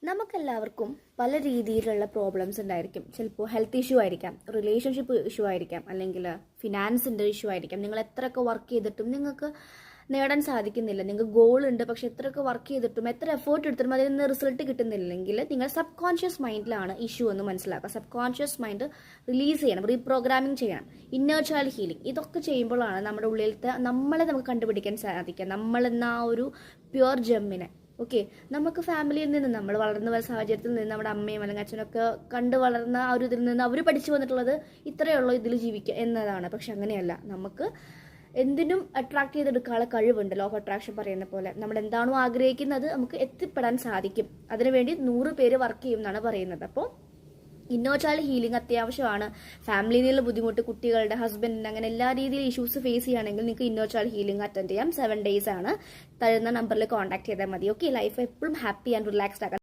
നമുക്കെല്ലാവർക്കും പല രീതിയിലുള്ള പ്രോബ്ലംസ് ഉണ്ടായിരിക്കും. ചിലപ്പോൾ ഹെൽത്ത് ഇഷ്യൂ ആയിരിക്കാം, റിലേഷൻഷിപ്പ് ഇഷ്യൂ ആയിരിക്കാം, അല്ലെങ്കിൽ ഫിനാൻസിൻ്റെ ഇഷ്യൂ ആയിരിക്കാം. നിങ്ങൾ എത്രയൊക്കെ വർക്ക് ചെയ്തിട്ടും നിങ്ങൾക്ക് നേടാൻ സാധിക്കുന്നില്ല. നിങ്ങൾക്ക് ഗോൾ ഉണ്ട്, പക്ഷെ എത്രയൊക്കെ വർക്ക് ചെയ്തിട്ടും എത്ര എഫേർട്ട് എടുത്തിട്ടും അതിൽ നിന്ന് റിസൾട്ട് കിട്ടുന്നില്ലെങ്കിൽ നിങ്ങൾ സബ് കോൺഷ്യസ് മൈൻഡിലാണ് ഇഷ്യൂ എന്ന് മനസ്സിലാക്കുക. സബ് കോൺഷ്യസ് മൈൻഡ് റിലീസ് ചെയ്യണം, റീപ്രോഗ്രാമിംഗ് ചെയ്യണം, ഇന്നർ ചൈൽഡ് ഹീലിംഗ്. ഇതൊക്കെ ചെയ്യുമ്പോഴാണ് നമ്മുടെ ഉള്ളിലത്തെ നമ്മളെ നമുക്ക് കണ്ടുപിടിക്കാൻ സാധിക്കുക, നമ്മളെന്ന ആ ഒരു പ്യുവർ ജെമ്മിനെ. ഓക്കെ, നമുക്ക് ഫാമിലിയിൽ നിന്ന് നമ്മൾ വളർന്ന സാഹചര്യത്തിൽ നിന്ന് നമ്മുടെ അമ്മയും അല്ലെങ്കിൽ അച്ഛനൊക്കെ കണ്ടു വളർന്ന ആ ഒരു ഇതിൽ നിന്ന് അവർ പഠിച്ചു വന്നിട്ടുള്ളത് ഇത്രയേ ഉള്ളൂ, ഇതിൽ ജീവിക്കുക എന്നതാണ്. പക്ഷെ അങ്ങനെയല്ല, നമുക്ക് എന്തിനും അട്രാക്ട് ചെയ്തെടുക്കാനുള്ള കഴിവുണ്ട്. ലോ ഓഫ് അട്രാക്ഷൻ പറയുന്ന പോലെ നമ്മൾ എന്താണോ ആഗ്രഹിക്കുന്നത് നമുക്ക് എത്തിപ്പെടാൻ സാധിക്കും. അതിനുവേണ്ടി 100 പേര് വർക്ക് ചെയ്യും എന്നാണ് പറയുന്നത്. അപ്പോൾ ഇന്നർ ചൈൽഡ് ഹീലിംഗ് അത്യാവശ്യമാണ്. ഫാമിലിയിൽ നിന്നുള്ള ബുദ്ധിമുട്ട്, കുട്ടികളുടെ, ഹസ്ബൻഡിന്, അങ്ങനെ എല്ലാ രീതിയിലും ഇഷ്യൂസ് ഫേസ് ചെയ്യുകയാണെങ്കിൽ നിങ്ങൾക്ക് ഇന്നർ ചൈൽഡ് ഹീലിംഗ് അറ്റൻഡ് ചെയ്യാം. 7 days ആണ്. തരുന്ന നമ്പറിൽ കോൺടാക്ട് ചെയ്താൽ മതി. ഓക്കെ, ലൈഫ് എപ്പോഴും ഹാപ്പി ആൻഡ് റിലാക്സ്ഡ് ആക്കാൻ